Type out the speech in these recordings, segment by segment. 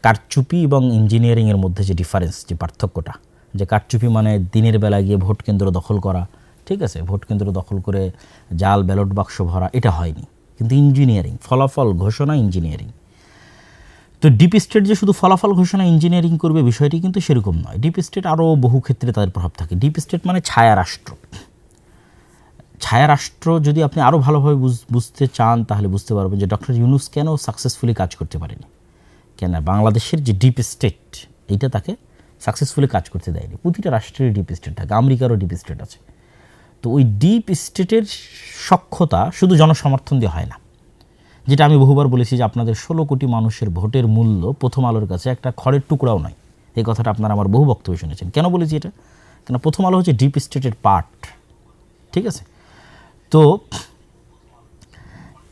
কারচুপি এবং ইঞ্জিনিয়ারিংয়ের মধ্যে যে ডিফারেন্স, যে পার্থক্যটা, যে কারচুপি মানে দিনের বেলায় গিয়ে ভোট কেন্দ্র দখল করা, ঠিক আছে, ভোট কেন্দ্র দখল করে জাল ব্যালট বাক্স ভরা, এটা হয়নি। কিন্তু ইঞ্জিনিয়ারিং, ফলাফল ঘোষণা, ইঞ্জিনিয়ারিং। তো ডিপ স্টেট যে শুধু ফলাফল ঘোষণা ইঞ্জিনিয়ারিং করবে বিষয়টি কিন্তু সেরকম নয়। ডিপ স্টেট আরও বহু ক্ষেত্রে তাদের প্রভাব থাকে। ডিপ স্টেট মানে ছায়া রাষ্ট্র। ছায়া রাষ্ট্র যদি আপনি আরও ভালোভাবে বুঝতে চান তাহলে বুঝতে পারবেন যে ডক্টর ইউনূস কেন সাকসেসফুলি কাজ করতে পারেনি, কেন বাংলাদেশের যে ডিপ স্টেট এইটা তাকে সাকসেসফুলি কাজ করতে দেয়নি। প্রতিটা রাষ্ট্রের ডিপ স্টেট থাকে, আমেরিকারও ডিপ স্টেট আছে। তো ওই ডিপ স্টেটের সক্ষতা শুধু জনসমর্থন দিয়ে হয় না। যেটা আমি বহুবার বলেছি যে আপনাদের 16 কোটি মানুষের ভোটের মূল্য প্রথম আলোর কাছে একটা খড়ের টুকরাও নয়। এই কথাটা আপনারা আমার বহু বক্তব্য শুনেছেন। কেন বলেছি এটা? কেন প্রথম আলো হচ্ছে ডিপ স্টেটের পার্ট, ঠিক আছে? তো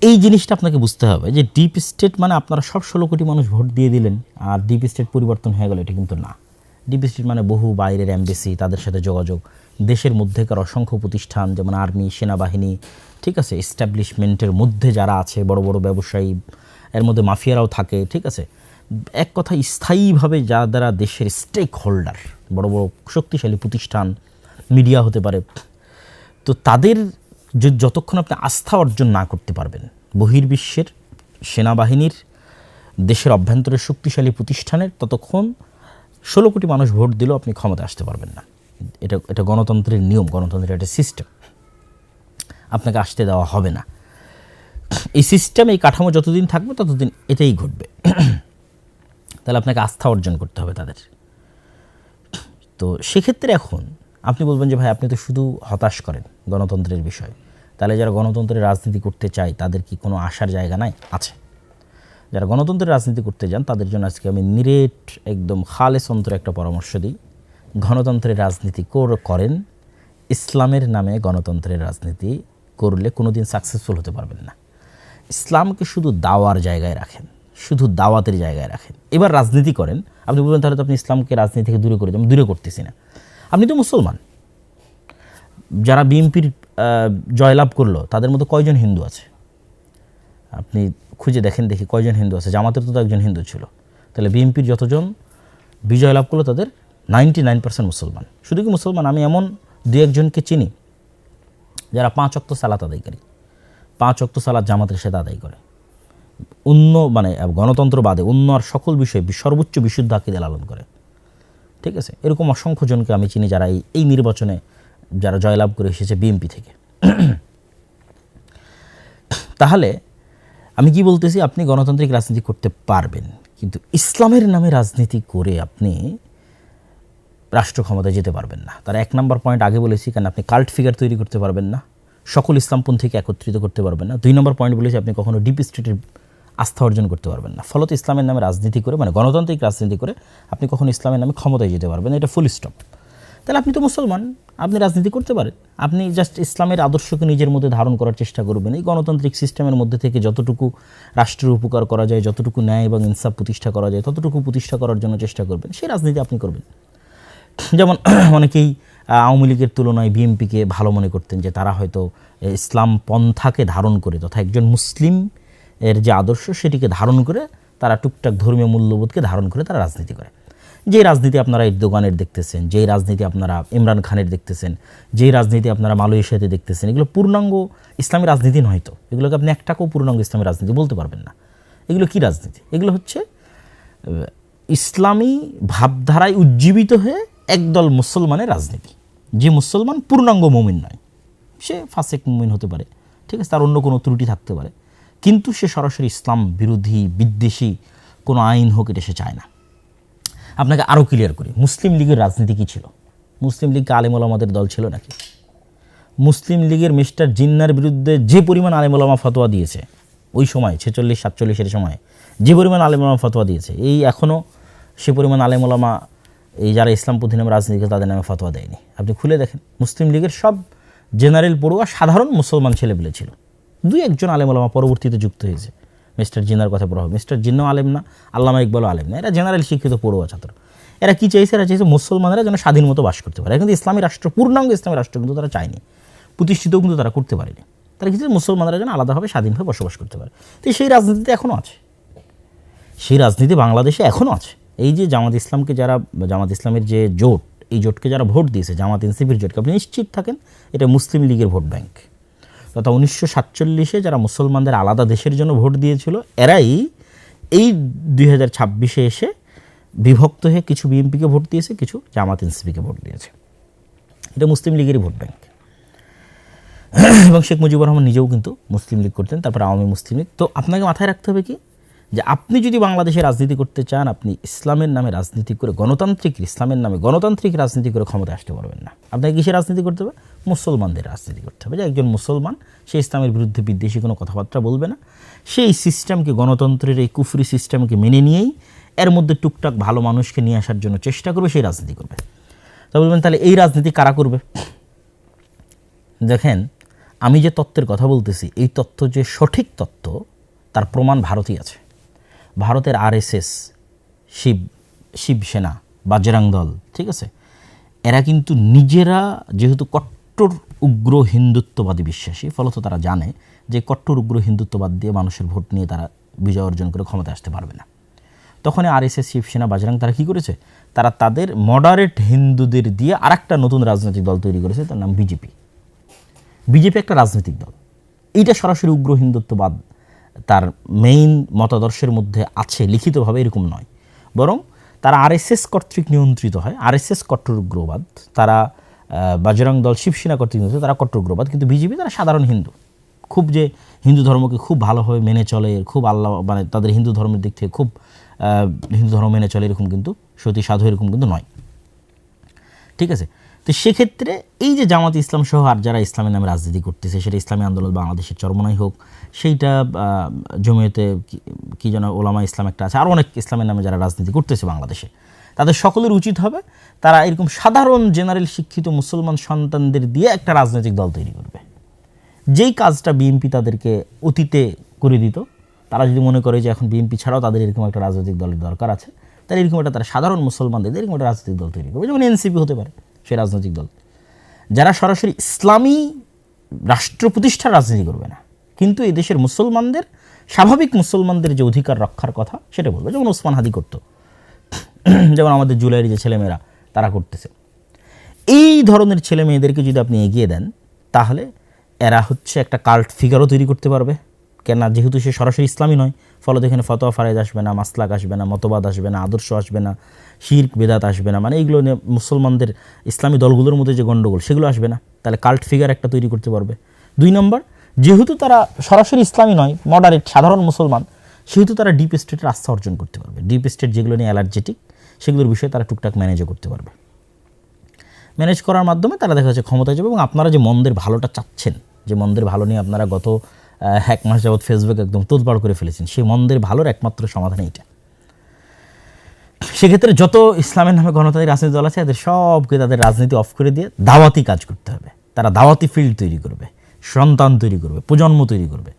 এই জিনিসটা আপনাকে বুঝতে হবে যে ডিপ স্টেট মানে আপনারা সব 16 কোটি মানুষ ভোট দিয়ে দিলেন আর ডিপ স্টেট পরিবর্তন হয়ে গেল, এটা কিন্তু না। ডিপ স্টেট মানে বহু বাইরের এমবেসি, তাদের সাথে যোগাযোগ, দেশের মধ্যেকার অসংখ্য প্রতিষ্ঠান যেমন আর্মি, সেনাবাহিনী, ঠিক আছে, এস্টাবলিশমেন্টের মধ্যে যারা আছে, বড় বড় ব্যবসায়ী, এর মধ্যে মাফিয়ারাও থাকে, ঠিক আছে। এক কথা স্থায়ীভাবে যারা দেশের স্টেক হোল্ডার, বড় বড় শক্তিশালী প্রতিষ্ঠান, মিডিয়া হতে পারে, তো তাদের যতক্ষণ আপনি আস্থা অর্জন না করতে পারবেন, বহির্বিশ্বের সেনাবাহিনীর, দেশের অভ্যন্তরের শক্তিশালী প্রতিষ্ঠানের, ততক্ষণ 16 কোটি মানুষ ভোট দিলেও আপনি ক্ষমতায় আসতে পারবেন না। এটা গণতন্ত্রের নিয়ম, গণতন্ত্রের একটা সিস্টেম, আপনাকে আসতে দেওয়া হবে না। এই সিস্টেম, এই কাঠামো যতদিন থাকবে ততদিন এটাই ঘটবে। তাহলে আপনাকে আস্থা অর্জন করতে হবে তাদের। তো সেক্ষেত্রে এখন আপনি বলবেন যে ভাই আপনি তো শুধু হতাশ করেন গণতন্ত্রের বিষয়, তাহলে যারা গণতন্ত্রের রাজনীতি করতে চায় তাদের কি কোনো আশার জায়গা নাই? আছে। যারা গণতন্ত্রের রাজনীতি করতে যান তাদের জন্য আজকে আমি নিরেট একদম খালেস অন্তরে একটা পরামর্শ দিই। গণতন্ত্রের রাজনীতি করেন, ইসলামের নামে গণতন্ত্রের রাজনীতি করলে কোনো দিন সাকসেসফুল হতে পারবেন না। ইসলামকে শুধু দাওয়ার জায়গায় রাখেন, শুধু দাওয়াতের জায়গায় রাখেন। এবার রাজনীতি করেন, আপনি বলবেন তাহলে তো আপনি ইসলামকে রাজনীতি থেকে দূরে করে দেন। দূরে করতেছি না, আপনি তো মুসলমান। যারা বিএনপির জয়লাভ করলো তাদের মধ্যে কয়জন হিন্দু আছে? আপনি খুঁজে দেখেন, দেখি কয়জন হিন্দু আছে। জামাতের তো একজন হিন্দু ছিল। তাহলে বিএনপির যতজন বিজয় লাভ করলো তাদের 99% মুসলমান। শুধু কি মুসলমান, আমি এমন 2-1জনকে চিনি যারা 5 ওয়াক্ত সালাত আদায়কারী, 5 ওয়াক্ত সালাত জামাতের সাথে আদায় করে, অন্য মানে গণতন্ত্র বাদে অন্য আর সকল বিষয়ে সর্বোচ্চ বিশুদ্ধ আকীদা লালন করে, ঠিক আছে। এরকম অসংখ্য জনকে আমি চিনি যারা এই নির্বাচনে যারা জয়লাভ করে এসেছে বিএনপি থেকে। তাহলে আমি কি বলতেছি, আপনি গণতান্ত্রিক রাজনীতি করতে পারবেন, কিন্তু ইসলামের নামে রাজনীতি করে আপনি রাষ্ট্র ক্ষমতায় যেতে পারবেন না। তার 1 নম্বর পয়েন্ট আগে বলেছি, কারণ আপনি কাল্ট ফিগার তৈরি করতে পারবেন না, সকল ইসলামপন্থীকে একত্রিত করতে পারবেন না। 2 নম্বর পয়েন্ট বলেছি, আপনি কখনো ডিপ স্টেটের আস্থা অর্জন করতে পারবেন না। ফলত ইসলামের নামে রাজনীতি করে, মানে গণতান্ত্রিক রাজনীতি করে আপনি কখনো ইসলামের নামে ক্ষমতায় যেতে পারবেন না, এটা ফুল স্টপ। তাহলে আপনি তো মুসলমান, আপনি রাজনীতি করতে পারেন। আপনি জাস্ট ইসলামের আদর্শকে নিজের মধ্যে ধারণ করার চেষ্টা করবেন। এই গণতান্ত্রিক সিস্টেমের মধ্যে থেকে যতটুকু রাষ্ট্রের উপকার করা যায়, যতটুকু ন্যায় এবং ইনসাফ প্রতিষ্ঠা করা যায়, ততটুকু প্রতিষ্ঠা করার জন্য চেষ্টা করবেন। সেই রাজনীতি আপনি করবেন। যেমন অনেকেই আওয়ামী লীগের তুলনায় বিএনপিকে ভালো মনে করতেন, যে তারা হয়তো ইসলাম পন্থাকে ধারণ করে, তথা একজন মুসলিম এর যে আদর্শ সেটিকে ধারণ করে, তারা টুকটাক ধর্মীয় মূল্যবোধকে ধারণ করে তারা রাজনীতি করে। যে রাজনীতি আপনারা এরদোগানের দেখতেছেন, যেই রাজনীতি আপনারা ইমরান খানের দেখতেছেন, যেই রাজনীতি আপনারা মালয়েশিয়াতে দেখতেছেন, এগুলো পূর্ণাঙ্গ ইসলামী রাজনীতি নয়। তো এগুলোকে আপনি একটাকেও পূর্ণাঙ্গ ইসলামী রাজনীতি বলতে পারবেন না। এগুলো কি রাজনীতি? এগুলো হচ্ছে ইসলামী ভাবধারায় উজ্জীবিত হয়ে একদল মুসলমানের রাজনীতি। যে মুসলমান পূর্ণাঙ্গ মুমিন নয়, সে ফাসেক মুমিন হতে পারে, ঠিক আছে, তার অন্য কোনো ত্রুটি থাকতে পারে, কিন্তু সে সরাসরি ইসলাম বিরোধী বিদ্বেষী কোনো আইন হোক এটা সে চায় না। আপনাকে আরও ক্লিয়ার করি, মুসলিম লীগের রাজনীতি কী ছিল? মুসলিম লীগকে আলেম ওলামাদের দল ছিল নাকি? মুসলিম লীগের মিস্টার জিন্নার বিরুদ্ধে যে পরিমাণ আলেম ওলামা ফতোয়া দিয়েছে ওই সময় 46-47-এর সময়, যে পরিমাণ আলেম ওলামা ফতোয়া দিয়েছে, এই এখনও সে পরিমাণ আলেম ওলামা এই যারা ইসলামপন্থী নামে রাজনীতি করে তাদের নামে ফতোয়া দেয়নি। আপনি খুলে দেখেন, মুসলিম লীগের সব জেনারেল পড়ুয়া সাধারণ মুসলমান ছেলেপেলে ছিল। 2-1জন আলেম ওলামা পরবর্তীতে যুক্ত হয়েছে। মিস্টার জিন্নার কথা পড়া হবে, মিস্টার জিন্নাও আলেম না, আল্লামা ইকবালও আলেম না, এরা জেনারেল শিক্ষিত পড়ুয়া ছাত্র। এরা কী চাইছে? এরা চাইছে মুসলমানরা যেন স্বাধীন মতো বাস করতে পারে। কিন্তু ইসলামী রাষ্ট্র, পূর্ণাঙ্গ ইসলামী রাষ্ট্র কিন্তু তারা চায়নি, প্রতিষ্ঠিতও কিন্তু তারা করতে পারেনি। তারা কিছু মুসলমানরা যেন আলাদাভাবে স্বাধীনভাবে বসবাস করতে পারে। তো সেই রাজনীতিতে এখনও আছে, সেই রাজনীতি বাংলাদেশে এখনও আছে। এই যে জামাত ইসলামকে যারা, জামাত ইসলামের যে জোট, এই জোটকে যারা ভোট দিয়েছে, জামাত এনসিপির জোটকে, আপনি নিশ্চিত থাকেন এটা মুসলিম লীগের ভোট ব্যাংক। তথা 1947-এ যারা মুসলমানদের আলাদা দেশের জন্য ভোট দিয়েছিল, এরাই এই 2026-এ এসে বিভক্ত হয়ে কিছু বিএনপিকে ভোট দিয়েছে, কিছু জামাত এনসিপিকে ভোট দিয়েছে। এটা মুসলিম লীগেরই ভোট ব্যাংক। এবং শেখ মুজিবুর রহমান নিজেও কিন্তু মুসলিম লীগ করতেন, তারপর আওয়ামী মুসলিম লীগ। তো আপনাকে মাথায় রাখতে হবে কি, যে আপনি যদি বাংলাদেশে রাজনীতি করতে চান, আপনি ইসলামের নামে রাজনীতি করে, গণতান্ত্রিক ইসলামের নামে গণতান্ত্রিক রাজনীতি করে ক্ষমতায় আসতে পারবেন না। আপনাকে কিসে রাজনীতি করতে হবে? মুসলমানদের রাজনীতি করতে হবে। যে একজন মুসলমান, সে ইসলামের বিরুদ্ধে বিদ্বেষী কোনো কথাবার্তা বলবে না, সেই সিস্টেমকে, গণতন্ত্রের এই কুফরি সিস্টেমকে মেনে নিয়েই এর মধ্যে টুকটাক ভালো মানুষকে নিয়ে আসার জন্য চেষ্টা করবে, সেই রাজনীতি করবে। তা বলবেন তাহলে এই রাজনীতি কারা করবে? দেখেন, আমি যে তত্ত্বের কথা বলতেছি, এই তত্ত্ব যে সঠিক তত্ত্ব তার প্রমাণ ভারতই আছে। ভারতের আরএসএস, শিবসেনা, বাজরাং দল, ঠিক আছে, এরা কিন্তু নিজেরা যেহেতু কট্টর উগ্র হিন্দুত্ববাদী বিশ্বাসী, ফলত তারা জানে যে কট্টর উগ্র হিন্দুত্ববাদ দিয়ে মানুষের ভোট নিয়ে তারা বিজয় অর্জন করে ক্ষমতায় আসতে পারবে না। তখন আরএসএস, শিবসেনা, বাজরাং তারা কী করেছে? তারা তাদের মডারেট হিন্দুদের দিয়ে আরেকটা নতুন রাজনৈতিক দল তৈরি করেছে, তার নাম বিজেপি। বিজেপি একটা রাজনৈতিক দল, এইটা সরাসরি উগ্র হিন্দুত্ববাদ তার মেইন মতাদর্শের মধ্যে আছে, লিখিতভাবে এরকম নয়, বরং তারা আরএসএস কর্তৃক নিয়ন্ত্রিত হয়। আরএসএস কট্টর উগ্রবাদ, তারা বাজরং দল, শিবসেনা কর্তৃক নিয়ন্ত্রিত, তারা কট্টর উগ্রবাদ। কিন্তু বিজেপি তারা সাধারণ হিন্দু, খুব যে হিন্দু ধর্মকে খুব ভালোভাবে মেনে চলে, খুব আল্লাহ মানে তাদের হিন্দু ধর্মের দিক থেকে খুব হিন্দু ধর্ম মেনে চলে এরকম কিন্তু, সতী সাধু এরকম কিন্তু নয়, ঠিক আছে। তো সেক্ষেত্রে এই যে জামাত ইসলাম সহ আর যারা ইসলামের নামে রাজনীতি করতেছে, সেটা ইসলামী আন্দোলন বাংলাদেশের চরমনাই হোক, সেইটা জমিয়তে কি যেন ওলামা ইসলাম একটা আছে, আর অনেক ইসলামের নামে যারা রাজনীতি করতেছে বাংলাদেশে, তাদের সকলের উচিত হবে তারা এরকম সাধারণ জেনারেল শিক্ষিত মুসলমান সন্তানদের দিয়ে একটা রাজনৈতিক দল তৈরি করবে। যেই কাজটা বিএনপি তাদেরকে অতীতে করে দিত, তারা যদি মনে করে যে এখন বিএনপি ছাড়াও তাদের এরকম একটা রাজনৈতিক দলের দরকার আছে, তাহলে এরকম একটা তারা সাধারণ মুসলমানদের এরকম একটা রাজনৈতিক দল তৈরি করবে, যেমন এনসিপি হতে পারে সেই রাজনৈতিক দল, যারা সরাসরি ইসলামী রাষ্ট্র প্রতিষ্ঠার রাজনীতি করবে না, কিন্তু এই দেশের মুসলমানদের, স্বাভাবিক মুসলমানদের যে অধিকার রক্ষার কথা সেটা বলবে, যেমন ওসমান হাদি করতো, যেমন আমাদের জুলাইয়ের যে ছেলেমেয়েরা তারা করতেছে। এই ধরনের ছেলে মেয়েদেরকে যদি আপনি এগিয়ে দেন, তাহলে এরা হচ্ছে একটা কাল্ট ফিগারও তৈরি করতে পারবে। কেন? যেহেতু সে সরাসরি ইসলামী নয়, ফলত এখানে ফতোয়া ফারেজ আসবে না, মাসলাক আসবে না, মতবাদ আসবে না, আদর্শ আসবে না, শিরক বেদাত আসবে না, মানে এইগুলো নিয়ে মুসলমানদের ইসলামী দলগুলোর মধ্যে যে গণ্ডগোল সেগুলো আসবে না। তাহলে কাল্ট ফিগার একটা তৈরি করতে পারবে। 2 নম্বর, যেহেতু তারা সরাসরি ইসলামী নয়, মডারেট সাধারণ মুসলমান, সেহেতু তারা ডিপ স্টেটের আস্থা অর্জন করতে পারবে। ডিপ স্টেট যেগুলো নিয়ে অ্যালার্জেটিক, সেগুলোর বিষয়ে তারা টুকটাক ম্যানেজও করতে পারবে। ম্যানেজ করার মাধ্যমে তারা দেখা যাচ্ছে ক্ষমতায় যাবে। এবং আপনারা যে মন্দের ভালোটা চাচ্ছেন, যে মন্দের ভালো নিয়ে আপনারা গত 1 মাস যাবৎ ফেসবুক একদম তোলপাড় করে ফেলেছেন, সেই মন্দের ভালোর একমাত্র সমাধান এইটা। সেক্ষেত্রে যত ইসলামের নামে গণতান্ত্রিক রাজনীতি দল আছে, এদের সবকে তাদের রাজনীতি অফ করে দিয়ে দাওয়াতি কাজ করতে হবে। তারা দাওয়াতি ফিল্ড তৈরি করবে, সন্তান তৈরি করবে, প্রজন্ম তৈরি করবে।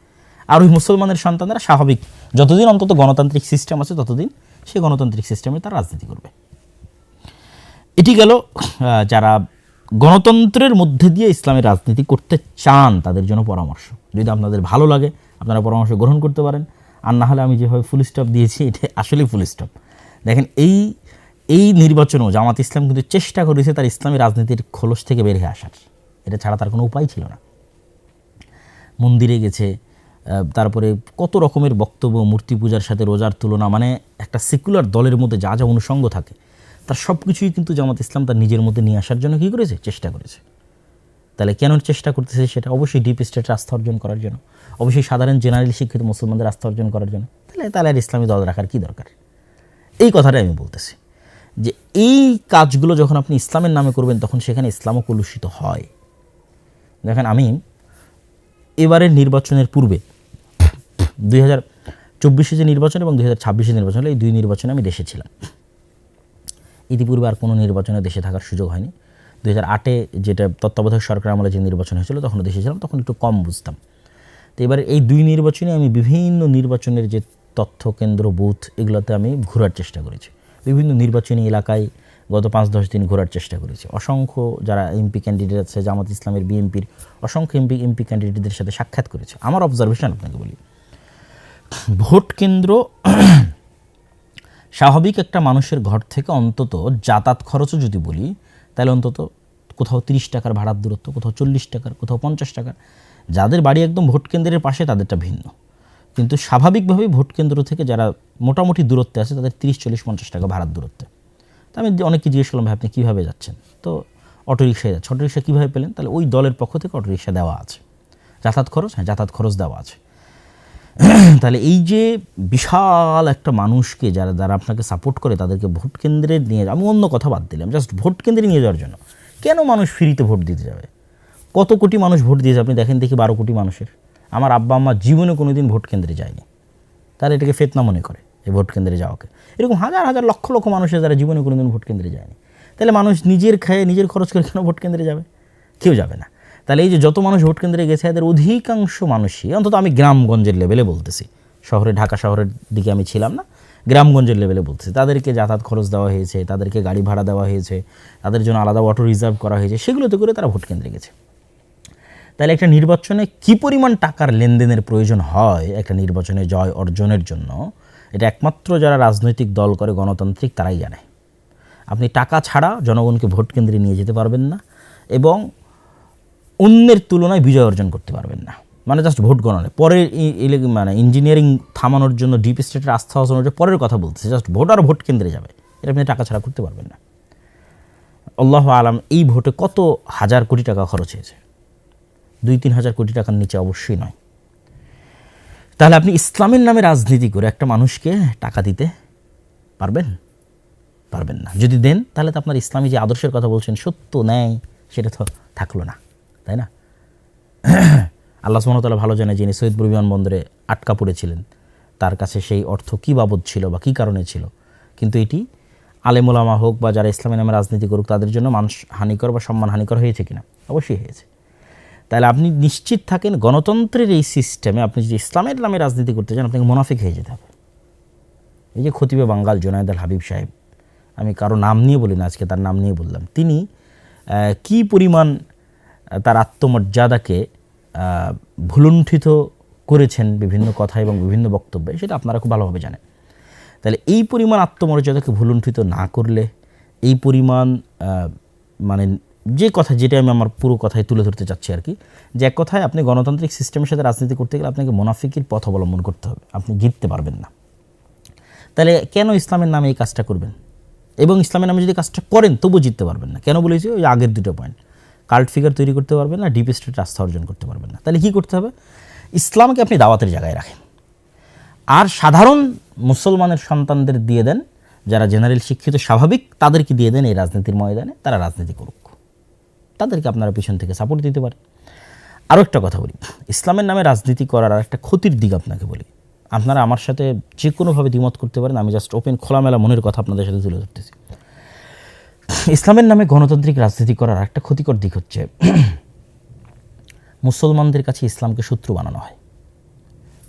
আর ওই মুসলমানের সন্তানরা স্বাভাবিক, যতদিন অন্তত গণতান্ত্রিক সিস্টেম আছে ততদিন সেই গণতান্ত্রিক সিস্টেমে তারা রাজনীতি করবে। এটি গেল যারা গণতন্ত্রের মধ্যে দিয়ে ইসলামের রাজনীতি করতে চান তাদের জন্য পরামর্শ। যদি আপনাদের ভালো লাগে আপনারা পরামর্শ গ্রহণ করতে পারেন, আর না হলে আমি যেভাবে ফুল স্টপ দিয়েছি এটা আসলেই ফুল স্টপ। দেখেন, এই নির্বাচনেও জামাত ইসলাম কিন্তু চেষ্টা করেছে তার ইসলামী রাজনীতির খোলস থেকে বের হয়ে আসার, এটা ছাড়া তার কোনো উপায় ছিল না। মন্দিরে গেছে, তারপরে কত রকমের বক্তব্য, মূর্তি পূজার সাথে রোজার তুলনা, মানে একটা সেকুলার দলের মধ্যে যা যা অনুষঙ্গ থাকে তার সব কিছুই কিন্তু জামাত ইসলাম তার নিজের মধ্যে নিয়ে আসার জন্য কী করেছে? চেষ্টা করেছে। তাহলে কেন চেষ্টা করতেছে? সেটা অবশ্যই ডিপ স্টেটের আস্থা অর্জন করার জন্য, অবশ্যই সাধারণ জেনারেলি শিক্ষিত মুসলমানদের আস্থা অর্জন করার জন্য। তাহলে আর ইসলামী দল রাখার কী দরকার? এই কথাটাই আমি বলতেছি, যে এই কাজগুলো যখন আপনি ইসলামের নামে করবেন তখন সেখানে ইসলামও কলুষিত হয়। দেখেন, আমি এবারের নির্বাচনের পূর্বে 2024 যে নির্বাচন এবং 2026 নির্বাচন, এই 2 নির্বাচনে আমি দেশে ছিলাম। ইতিপূর্বে আর কোনো নির্বাচনে দেশে থাকার সুযোগ হয়নি। 2008 যেটা তত্ত্বাবধায়ক সরকার আমলে যে নির্বাচন হয়েছিল তখনও দেশে ছিলাম, তখন একটু কম বুঝতাম। তো এবারে এই 2 নির্বাচনে আমি বিভিন্ন নির্বাচনের যে তথ্য কেন্দ্র, বুথ, এগুলোতে আমি ঘোরার চেষ্টা করেছি। বিভিন্ন নির্বাচনী এলাকায় গত 5-10 দিন ঘোরার চেষ্টা করেছি। অসংখ্য যারা এমপি ক্যান্ডিডেট আছে, জামাত ইসলামের, বিএনপির অসংখ্য এমপি ক্যান্ডিডেটদের সাথে সাক্ষাৎ করেছি। আমার অবজারভেশন আপনাকে বলি, ভোট কেন্দ্র স্বাভাবিক একটা মানুষের ঘর থেকে অন্তত যাতায়াত খরচও যদি বলি, তাহলে অন্তত কোথাও 30 টাকার ভাড়ার দূরত্ব, কোথাও 40 টাকার, কোথাও 50 টাকার। যাদের বাড়ি একদম ভোট কেন্দ্রের পাশে তাদেরটা ভিন্ন, কিন্তু স্বাভাবিকভাবেই ভোট কেন্দ্র থেকে যারা মোটামুটি দূরত্বে আছে তাদের 30, 40, 50 টাকা ভাড়ার দূরত্বে। তো আমি অনেককে জিজ্ঞেস করলাম, ভাই আপনি কীভাবে যাচ্ছেন? তো অটোরিকশায় যাচ্ছে। অটোরিকশা কীভাবে পেলেন? তাহলে ওই দলের পক্ষ থেকে অটোরিকশা দেওয়া আছে। যাতায়াত খরচ, হ্যাঁ যাতায়াত খরচ দেওয়া আছে। তাহলে এই যে বিশাল একটা মানুষকে যারা আপনাকে সাপোর্ট করে তাদেরকে ভোট কেন্দ্রে নিয়ে, আমি অন্য কথা বাদ দিলাম, জাস্ট ভোট কেন্দ্রে নিয়ে যাওয়ার জন্য কেন মানুষ ফ্রিতে ভোট দিতে যাবে? কত কোটি মানুষ ভোট দিয়েছে আপনি দেখেন দেখি, 12 কোটি মানুষের। আমার আব্বা আম্মা জীবনে কোনো দিন ভোট কেন্দ্রে যায়নি, তারা এটাকে ফেতনা মনে করে এই ভোট কেন্দ্রে যাওয়াকে। এরকম হাজার হাজার লক্ষ লক্ষ মানুষের যারা জীবনে কোনো দিন ভোট কেন্দ্রে যায়নি। তাহলে মানুষ নিজের খায়ে নিজের খরচ করে কেন ভোট কেন্দ্রে যাবে? কেউ যাবে না। তাহলে এই যে যত মানুষ ভোট কেন্দ্রে গেছে এদের অধিকাংশ মানুষই, অন্তত আমি গ্রামগঞ্জের লেভেলে বলতেছি, শহরে ঢাকা শহরের দিকে আমি ছিলাম না, গ্রামগঞ্জের লেভেলে বলতেছি, তাদেরকে যাতায়াত খরচ দেওয়া হয়েছে, তাদেরকে গাড়ি ভাড়া দেওয়া হয়েছে, তাদের জন্য আলাদা অটো রিজার্ভ করা হয়েছে, সেগুলোতে করে তারা ভোট কেন্দ্রে গেছে। তাহলে একটা নির্বাচনে কী পরিমাণ টাকার লেনদেনের প্রয়োজন হয় একটা নির্বাচনে জয় অর্জনের জন্য, এটা একমাত্র যারা রাজনৈতিক দল করে গণতান্ত্রিক তারাই জানে। আপনি টাকা ছাড়া জনগণকে ভোট কেন্দ্রে নিয়ে যেতে পারবেন না এবং অন্যের তুলনায় বিজয় অর্জন করতে পারবেন না। মানে জাস্ট ভোট গণনা পরে, মানে ইঞ্জিনিয়ারিং থামানোর জন্য ডিপ স্টেটের আস্থা হাসানোর জন্য পরের কথা বলতেছে, জাস্ট ভোট আর ভোট কেন্দ্রে যাবে, এটা আপনি টাকা ছাড়া করতে পারবেন না। আল্লাহু আলাম এই ভোটে কত হাজার কোটি টাকা খরচ হয়েছে, 2-3 হাজার কোটি টাকার নিচে অবশ্যই নয়। তাহলে আপনি ইসলামের নামে রাজনীতি করে একটা মানুষকে টাকা দিতে পারবেন? পারবেন না। যদি দেন তাহলে তো আপনার ইসলামী যে আদর্শের কথা বলছেন সত্য ন্যায় সেটা তো থাকলো না, তাই না? আল্লাহ সুবহানাহু ওয়া তাআলা ভালো জানে, যিনি সৈয়দপুর বিমানবন্দরে আটকা পড়েছিলেন তার কাছে সেই অর্থ কী বাবদ ছিল বা কী কারণে ছিল, কিন্তু এটি আলেম ওলামা হোক বা যারা ইসলামের নামে রাজনীতি করুক তাদের জন্য মানুষ হানিকর বা সম্মান হানিকর হয়েছে কিনা? অবশ্যই হয়েছে। তাহলে আপনি নিশ্চিত থাকেন গণতন্ত্রের এই সিস্টেমে আপনি যদি ইসলামের নামে রাজনীতি করতে চান আপনাকে মুনাফিক হয়ে যেতে হবে। এই যে খতিবে বাঙ্গাল জুনায়েদ আল হাবিব সাহেব, আমি কারো নাম নিয়ে বলি না, আজকে তার নাম নিয়ে বললাম, তিনি কি পরিমাণ তার আত্মমর্যাদাকে ভুলুণ্ঠিত করেছেন বিভিন্ন কথা এবং বিভিন্ন বক্তব্যে, সেটা আপনারা খুব ভালোভাবে জানেন। তাহলে এই পরিমাণ আত্মমর্যাদাকে ভুলুণ্ঠিত না করলে, এই পরিমাণ মানে যে কথা, যেটা আমি আমার পুরো কথায় তুলে ধরতে চাচ্ছি আর কি, যে এক কথায় আপনি গণতান্ত্রিক সিস্টেমের সাথে রাজনীতি করতে গেলে আপনাকে মুনাফিকের পথ অবলম্বন করতে হবে, আপনি জিততে পারবেন না। তাহলে কেন ইসলামের নামে এই কাজটা করবেন? এবং ইসলামের নামে যদি কাজটা করেন তবু জিততে পারবেন না। কেন বলেছি? ওই আগের দুটো পয়েন্ট, কাল্ট ফিগার তৈরি করতে পারবেন না, ডিপ স্টেট আস্থা অর্জন করতে পারবেন না। তাহলে কী করতে হবে? ইসলামকে আপনি দাওয়াতের জায়গায় রাখেন, আর সাধারণ মুসলমানের সন্তানদের দিয়ে দেন, যারা জেনারেল শিক্ষিত স্বাভাবিক তাদেরকে দিয়ে দেন এই রাজনীতির ময়দানে, তারা রাজনীতি করুক, তাদেরকে আপনারা পিছন থেকে সাপোর্ট দিতে পারেন। আরও একটা কথা বলি, ইসলামের নামে রাজনীতি করার আর একটা ক্ষতির দিক আপনাকে বলি। আপনারা আমার সাথে যে কোনোভাবে দ্বিমত করতে পারেন, আমি জাস্ট ওপেন খোলামেলা মনের কথা আপনাদের সাথে তুলে ধরতেছি। ইসলামের নামে গণতান্ত্রিক রাজনীতি করার একটা ক্ষতিকর দিক হচ্ছে মুসলমানদের কাছে ইসলামকে শত্রু বানানো হয়।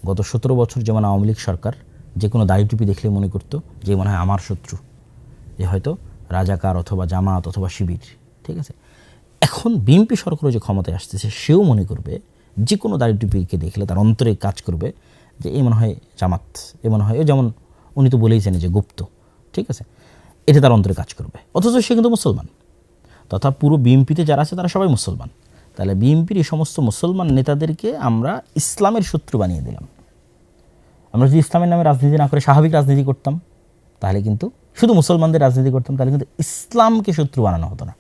গত 17 বছর যেমন আওয়ামী লীগ সরকার যে কোনো দাড়ি টুপি দেখলে মনে করতো যে মনে হয় আমার শত্রু, যে হয়তো রাজাকার অথবা জামাত অথবা শিবির, ঠিক আছে। এখন বিএনপি সরকারও যে ক্ষমতায় আসতেছে সেও মনে করবে, যে কোনো দাড়ি টুপিকে দেখলে তার অন্তরে কাজ করবে যে এ মনে হয় জামাত, এ মনে হয়, যেমন উনি তো বলেইছেন যে গুপ্ত, ঠিক আছে, এটা তার অন্তরে কাজ করবে, অথচ সে কিন্তু মুসলমান। তথা পুরো বিএনপিতে যারা আছে তারা সবাই মুসলমান। তাহলে বিএনপির এই সমস্ত মুসলমান নেতাদেরকে আমরা ইসলামের শত্রু বানিয়ে দিলাম। আমরা যদি ইসলামের নামে রাজনীতি না করে স্বাভাবিক রাজনীতি করতাম, তাহলে কিন্তু শুধু মুসলমানদের রাজনীতি করতাম, তাহলে কিন্তু ইসলামকে শত্রু বানানো হতো না।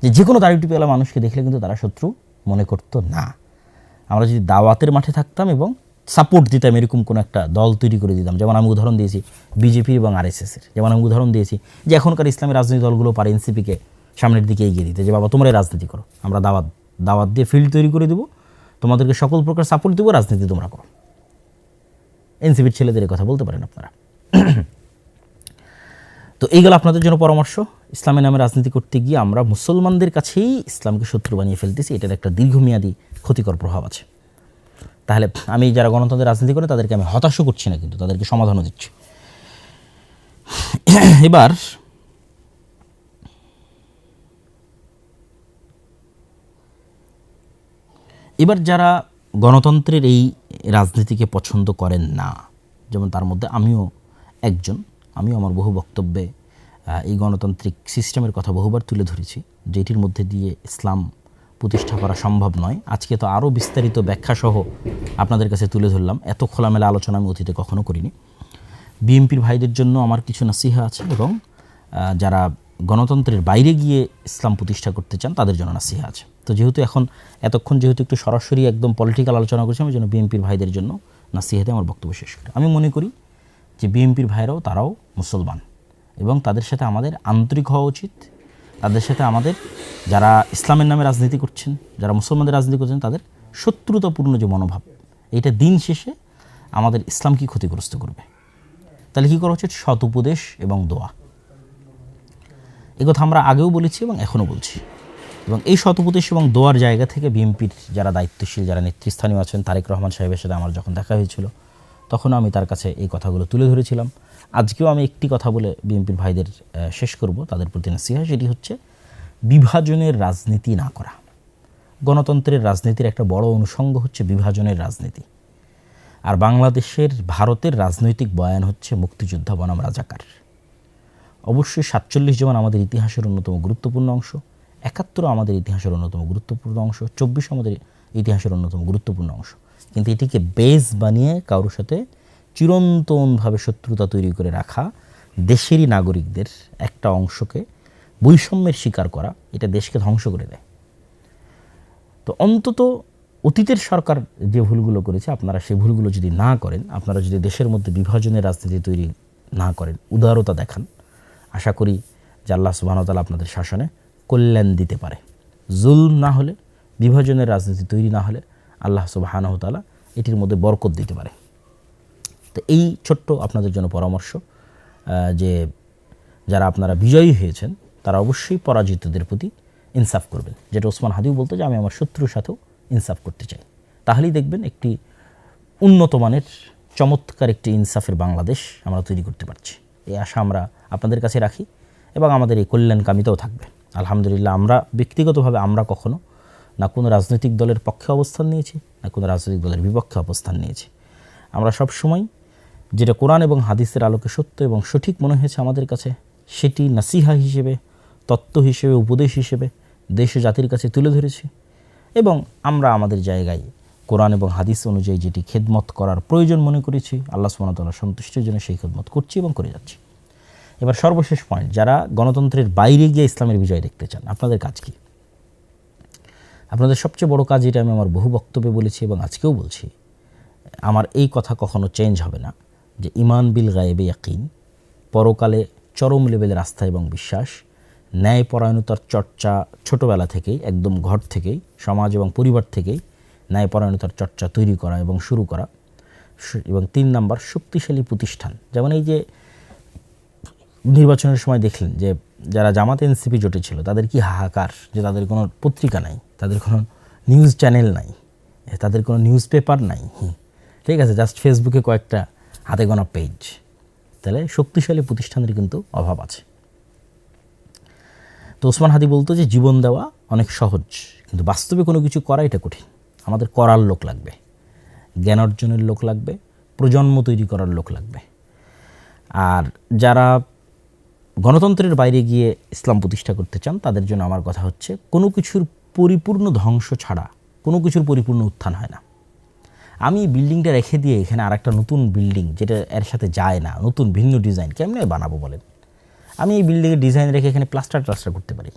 যে কোনো দাড়ি টুপিওয়ালা মানুষকে দেখলে কিন্তু তারা শত্রু মনে করতো না। আমরা যদি দাওয়াতের মাঠে থাকতাম এবং সাপোর্ট দিতাম, এরকম কোনো একটা দল তৈরি করে দিতাম, যেমন আমি উদাহরণ দিয়েছি বিজেপি এবং আরএসএসের, যেমন আমি উদাহরণ দিয়েছি যে এখনকার ইসলামী রাজনীতি দলগুলো পারে এনসিপিকে সামনের দিকে এগিয়ে দিতে, যে বাবা তোমরাই রাজনীতি করো, আমরা দাওয়াত দিয়ে ফিল্ড তৈরি করে দেবো, তোমাদেরকে সকল প্রকার সাপোর্ট দেবো, রাজনীতি তোমরা করো। এনসিপির ছেলেদের কথা বলতে পারেন আপনারা। তো এইগুলো আপনাদের জন্য পরামর্শ। ইসলামের নামে রাজনীতি করতে গিয়ে আমরা মুসলমানদের কাছেই ইসলামকে শত্রু বানিয়ে ফেলতেছি, এটার একটা দীর্ঘমেয়াদী ক্ষতিকর প্রভাব আছে। তাহলে আমি যারা গণতন্ত্রের রাজনীতি করে তাদেরকে আমি হতাশও করছি না, কিন্তু তাদেরকে সমাধানও দিচ্ছি। এবার যারা গণতন্ত্রের এই রাজনীতিকে পছন্দ করেন না, যেমন তার মধ্যে আমিও একজন, আমিও আমার বহু বক্তব্যে এই গণতান্ত্রিক সিস্টেমের কথা বহুবার তুলে ধরেছি, যেটির মধ্যে দিয়ে ইসলাম প্রতিষ্ঠা করা সম্ভব নয়। আজকে তো আরও বিস্তারিত ব্যাখ্যাসহ আপনাদের কাছে তুলে ধরলাম। এত খোলামেলা আলোচনা আমি অতীতে কখনো করিনি। বিএনপির ভাইদের জন্য আমার কিছু নাসিহা আছে, এবং যারা গণতন্ত্রের বাইরে গিয়ে ইসলাম প্রতিষ্ঠা করতে চান তাদের জন্য নাসিহা আছে। তো যেহেতু এতক্ষণ একটু সরাসরি একদম পলিটিক্যাল আলোচনা করছি, আমি জন্য বিএনপির ভাইদের জন্য নাসিহাতে আমার বক্তব্য শেষ করি। আমি মনে করি যে বিএনপির ভাইরাও তারাও মুসলমান, এবং তাদের সাথে আমাদের আন্তরিক হওয়া উচিত। তাদের সাথে আমাদের, যারা ইসলামের নামে রাজনীতি করছেন, যারা মুসলমানদের রাজনীতি করছেন, তাদের শত্রুতাপূর্ণ যে মনোভাব, এটা দিন শেষে আমাদের ইসলামকে ক্ষতিগ্রস্ত করবে। তাহলে কী করা উচিত? সৎ উপদেশ এবং দোয়া। কথা আমরা আগেও বলেছি এবং এখনও বলছি। এবং এই সৎ উপদেশ এবং দোয়ার জায়গা থেকে বিএনপির যারা দায়িত্বশীল, যারা নেতৃস্থানীয় আছেন, তারেক রহমান সাহেবের সাথে আমার যখন দেখা হয়েছিল তখনও আমি তার কাছে এই কথাগুলো তুলে ধরেছিলাম। আজকেও আমি একটি কথা বলে বিএনপির ভাইদের শেষ করব, তাদের প্রতি নাসিহা। সেটি হচ্ছে বিভাজনের রাজনীতি না করা। গণতন্ত্রের রাজনীতির একটা বড় অনুষঙ্গ হচ্ছে বিভাজনের রাজনীতি। আর বাংলাদেশের, ভারতের রাজনৈতিক বয়ান হচ্ছে মুক্তিযোদ্ধা বনাম রাজাকার। অবশ্যই 47 যেমন আমাদের ইতিহাসের অন্যতম গুরুত্বপূর্ণ অংশ, 71 আমাদের ইতিহাসের অন্যতম গুরুত্বপূর্ণ অংশ, 24 আমাদের ইতিহাসের অন্যতম গুরুত্বপূর্ণ অংশ। কিন্তু এটিকে বেস বানিয়ে কারোর সাথে চিরন্তনভাবে শত্রুতা তৈরি করে রাখা, দেশেরই নাগরিকদের একটা অংশকে বৈষম্যের শিকার করা, এটা দেশকে ধ্বংস করে দেয়। তো অন্তত অতীতের সরকার যে ভুলগুলো করেছে, আপনারা সেই ভুলগুলো যদি না করেন, আপনারা যদি দেশের মধ্যে বিভাজনের রাজনীতি তৈরি না করেন, উদারতা দেখান, আশা করি যে আল্লাহ সুবহানাহু ওয়া তাআলা আপনাদের শাসনে কল্যাণ দিতে পারে। জুলম না হলে, বিভাজনের রাজনীতি তৈরি না হলে আল্লাহ সুবহানাহু ওয়া তাআলা এটির মধ্যে বরকত দিতে পারে। তো এই ছোট্ট আপনাদের জন্য পরামর্শ যে যারা আপনারা বিজয়ী হয়েছেন তারা অবশ্যই পরাজিতদের প্রতি ইনসাফ করবেন। যেটা ওসমান হাদিও বলতো যে আমি আমার শত্রুর সাথেও ইনসাফ করতে চাই। তাহলেই দেখবেন একটি উন্নত মানের চমৎকার একটি ইনসাফের বাংলাদেশ আমরা তৈরি করতে পারছি। এই আশা আমরা আপনাদের কাছে রাখি, এবং আমাদের এই কল্যাণকামিতাও থাকবে। আলহামদুলিল্লাহ, আমরা ব্যক্তিগতভাবে আমরা কখনো না কোনো রাজনৈতিক দলের পক্ষে অবস্থান নিয়েছি, না কোনো রাজনৈতিক দলের বিপক্ষে অবস্থান নিয়েছি। আমরা সব সময় যেটা কোরআন এবং হাদিসের আলোকে সত্য এবং সঠিক মনে হয়েছে আমাদের কাছে, সেটি নাসিহা হিসেবে, তত্ত্ব হিসেবে, উপদেশ হিসেবে দেশ ও জাতির কাছে তুলে ধরেছি। এবং আমরা আমাদের জায়গায় কোরআন এবং হাদিস অনুযায়ী যেটি খেদমত করার প্রয়োজন মনে করেছি, আল্লাহ সুবহানাহু ওয়া তাআলার সন্তুষ্টির জন্য সেই খেদমত করছি এবং করে যাচ্ছি। এবার সর্বশেষ পয়েন্ট, যারা গণতন্ত্রের বাইরে গিয়ে ইসলামের বিজয় দেখতে চান, আপনাদের কাজ কি? আপনাদের সবচেয়ে বড় কাজ, এটা আমি আমার বহু বক্তব্যে বলেছি এবং আজকেও বলছি, আমার এই কথা কখনো চেঞ্জ হবে না, যে ইমান বিল গায়েবে ইয়াকিন, পরকালে চরম লেভেলের আস্থা এবং বিশ্বাস, ন্যায়পরায়ণতার চর্চা ছোটোবেলা থেকেই, একদম ঘর থেকেই, সমাজ এবং পরিবার থেকেই ন্যায়পরায়ণতার চর্চা তৈরি করা এবং শুরু করা। এবং 3 নাম্বার, শক্তিশালী প্রতিষ্ঠান। যেমন এই যে নির্বাচনের সময় দেখলেন যে যারা জামাত এনসিপি জোটে ছিল তাদের কি হাহাকার, যে তাদের কোনো পত্রিকা নাই, তাদের কোনো নিউজ চ্যানেল নাই, তাদের কোনো নিউজ পেপার নাই, ঠিক আছে, জাস্ট ফেসবুকে কয়েকটা হাতে গোনা পেজ। তাহলে শক্তিশালী প্রতিষ্ঠানের কিন্তু অভাব আছে। তো ওসমান হাদি বলতো যে জীবন দেওয়া অনেক সহজ, কিন্তু বাস্তবে কোনো কিছু করা এটা কঠিন। আমাদের করার লোক লাগবে, জ্ঞান অর্জনের লোক লাগবে, প্রজন্ম তৈরি করার লোক লাগবে। আর যারা গণতন্ত্রের বাইরে গিয়ে ইসলাম প্রতিষ্ঠা করতে চান তাদের জন্য আমার কথা হচ্ছে, কোনো কিছুর পরিপূর্ণ ধ্বংস ছাড়া কোনো কিছুর পরিপূর্ণ উত্থান হয় না। আমি বিল্ডিংটা রেখে দিয়ে এখানে আরেকটা নতুন বিল্ডিং যেটা এর সাথে যায় না, নতুন ভিন্ন ডিজাইন কেমনে বানাবো বলেন? আমি এই বিল্ডিংয়ের ডিজাইন রেখে এখানে প্লাস্টার করতে পারি,